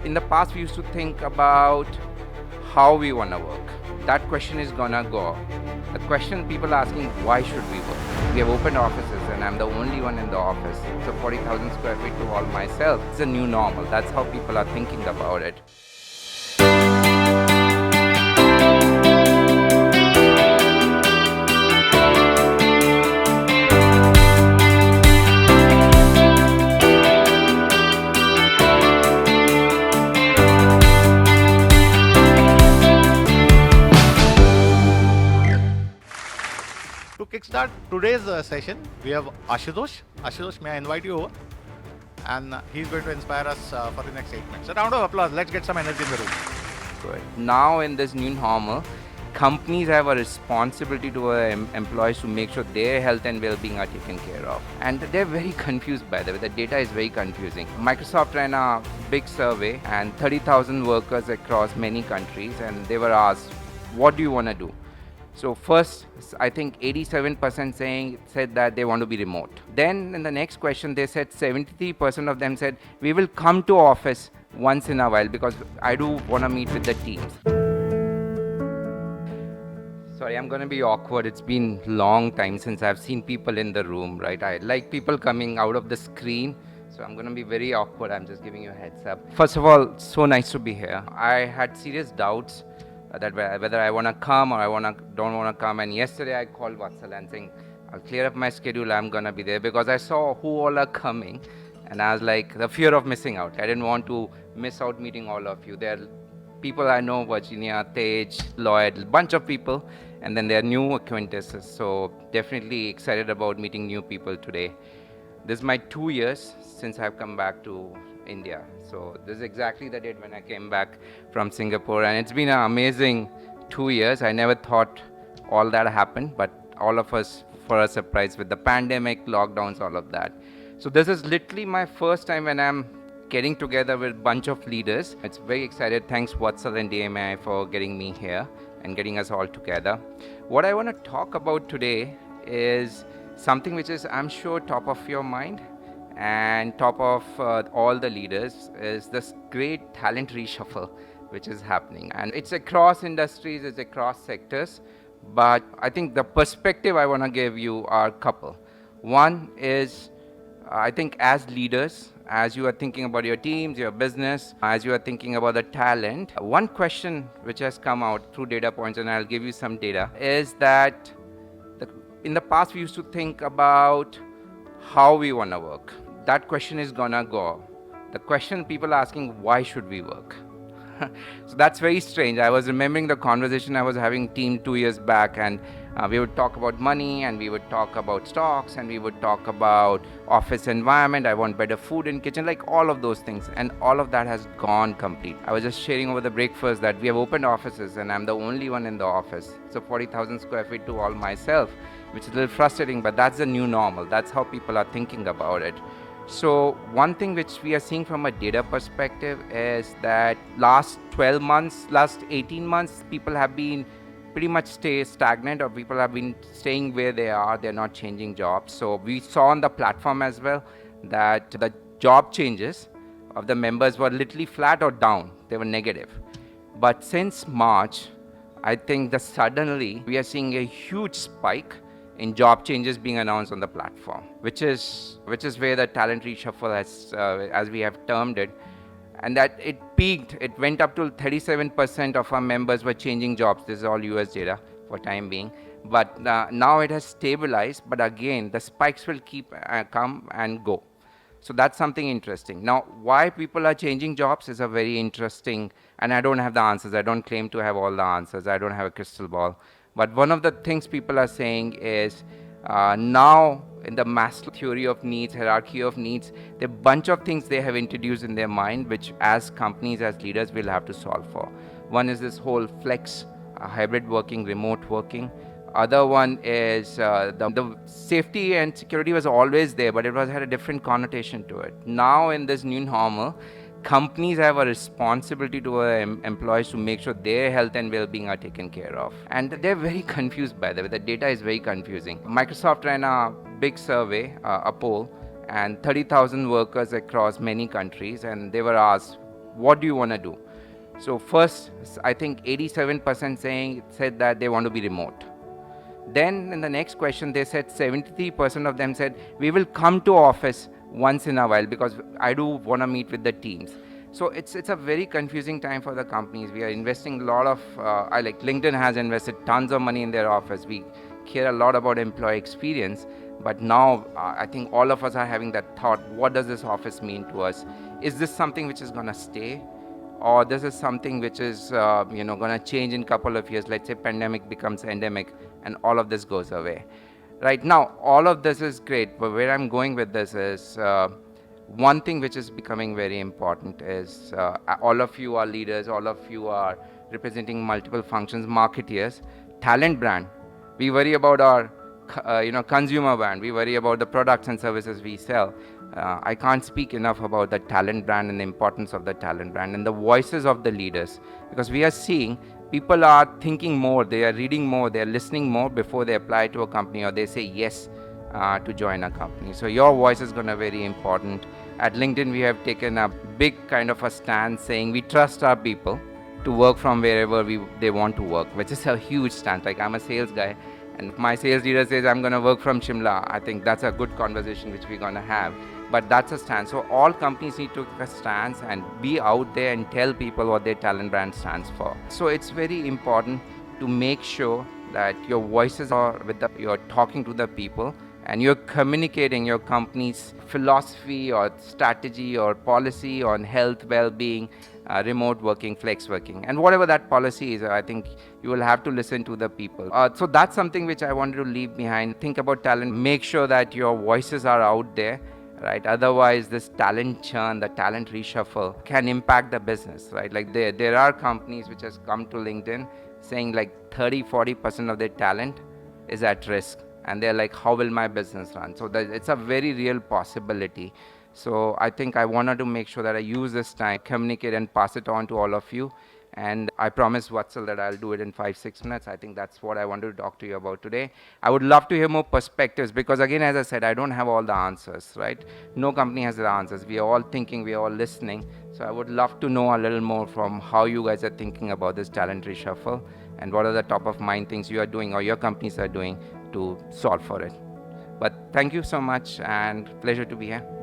In the past, we used to think about how we want to work. That question is gonna go. The question people are asking, why should we work? We have opened offices and I'm the only one in the office. So 40,000 square feet to all myself. It's a new normal. That's how people are thinking about it. To kickstart today's session, we have Aushutosh. Aushutosh, may I invite you over? And he's going to inspire us for the next 8 minutes. A round of applause. Let's get some energy in the room. Good. Now in this new normal, companies have a responsibility to their employees to make sure their health and well-being are taken care of. And they're very confused by the way. The data is very confusing. Microsoft ran a big survey and 30,000 workers across many countries, and they were asked, what do you want to do? So first, I think 87% said that they want to be remote. Then in the next question, they said 73% of them said, we will come to office once in a while because I do want to meet with the teams. Sorry, I'm going to be awkward. It's been a long time since I've seen people in the room, right? I like people coming out of the screen. So I'm going to be very awkward. I'm just giving you a heads up. First of all, so nice to be here. I had serious doubts that whether I want to come or don't want to come. And yesterday I called Vatsal and saying, I'll clear up my schedule. I'm going to be there because I saw who all are coming. And I was like, the fear of missing out. I didn't want to miss out meeting all of you. There are people I know, Virginia, Tej, Lloyd, a bunch of people. And then there are new acquaintances. So definitely excited about meeting new people today. This is my 2 years since I've come back to India. So this is exactly the date when I came back from Singapore, and it's been an amazing 2 years. I never thought all that happened, but all of us for a surprise with the pandemic, lockdowns, all of that. So this is literally my first time when I'm getting together with a bunch of leaders. It's very excited. Thanks Vatsal and DMI for getting me here and getting us all together. What I want to talk about today is something which is, I'm sure, top of your mind and top of all the leaders, is this great talent reshuffle which is happening. And it's across industries, it's across sectors, but I think the perspective I want to give you are a couple. One is, I think as leaders, as you are thinking about your teams, your business, as you are thinking about the talent, one question which has come out through data points, and I'll give you some data, is that in the past we used to think about how we want to work. That question is gonna go. The question people are asking, why should we work? So that's very strange. I was remembering the conversation I was having team 2 years back, and we would talk about money, and we would talk about stocks, and we would talk about office environment. I want better food in kitchen, like all of those things, and all of that has gone complete. I was just sharing over the breakfast that we have opened offices and I'm the only one in the office. So 40,000 square feet to all myself, which is a little frustrating, but that's the new normal. That's how people are thinking about it. So one thing which we are seeing from a data perspective is that last 12 months, last 18 months, people have been pretty much stay stagnant, or people have been staying where they are. They're not changing jobs. So we saw on the platform as well that the job changes of the members were literally flat or down. They were negative. But since March, I think that suddenly we are seeing a huge spike in job changes being announced on the platform, which is where the talent reshuffle has, as we have termed it, and that it peaked. It went up to 37% of our members were changing jobs. This is all US data for time being, but now it has stabilized. But again, the spikes will keep come and go. So that's something interesting. Now, why people are changing jobs is a very interesting, and I don't have the answers. I don't claim to have all the answers. I don't have a crystal ball. But one of the things people are saying is now in the Maslow theory of needs, hierarchy of needs, there are a bunch of things they have introduced in their mind, which as companies, as leaders, will have to solve for. One is this whole flex, hybrid working, remote working. Other one is the safety and security was always there, but it had a different connotation to it. Now in this new normal, companies have a responsibility to their employees to make sure their health and well-being are taken care of. And they're very confused by the way. The data is very confusing. Microsoft ran a big survey, a poll, and 30,000 workers across many countries, and they were asked, what do you want to do? So first, I think 87% said that they want to be remote. Then in the next question, they said 73% of them said we will come to office once in a while because I do want to meet with the teams. So it's a very confusing time for the companies. We are investing a lot of I like LinkedIn has invested tons of money in their office. We care a lot about employee experience, but now I think all of us are having that thought: what does this office mean to us? Is this something which is gonna stay, or this is something which is going to change in couple of years? Let's say pandemic becomes endemic and all of this goes away. Right now all of this is great, but where I'm going with this is one thing which is becoming very important is all of you are leaders, all of you are representing multiple functions, marketeers, talent brand. We worry about our consumer brand, we worry about the products and services we sell. I can't speak enough about the talent brand and the importance of the talent brand and the voices of the leaders, because we are seeing people are thinking more, they are reading more, they are listening more before they apply to a company or they say yes to join a company. So your voice is going to be very important. At LinkedIn, we have taken a big kind of a stand saying we trust our people to work from wherever they want to work, which is a huge stance. Like, I'm a sales guy, and if my sales leader says I'm going to work from Shimla, I think that's a good conversation which we're going to have. But that's a stance. So all companies need to take a stance and be out there and tell people what their talent brand stands for. So it's very important to make sure that your voices are you're talking to the people and you're communicating your company's philosophy or strategy or policy on health, well-being, remote working, flex working, and whatever that policy is. I think you will have to listen to the people. So that's something which I wanted to leave behind. Think about talent, make sure that your voices are out there, right? Otherwise this talent churn, the talent reshuffle can impact the business, right? Like there are companies which has come to LinkedIn saying like 30-40% of their talent is at risk, and they're like, how will my business run? So it's a very real possibility. So I think I wanted to make sure that I use this time, communicate and pass it on to all of you. And I promised Vatsal that I'll do it in 5-6 minutes. I think that's what I wanted to talk to you about today. I would love to hear more perspectives, because again, as I said, I don't have all the answers, right? No company has the answers. We are all thinking, we are all listening. So I would love to know a little more from how you guys are thinking about this talent reshuffle and what are the top of mind things you are doing or your companies are doing to solve for it. But thank you so much, and pleasure to be here.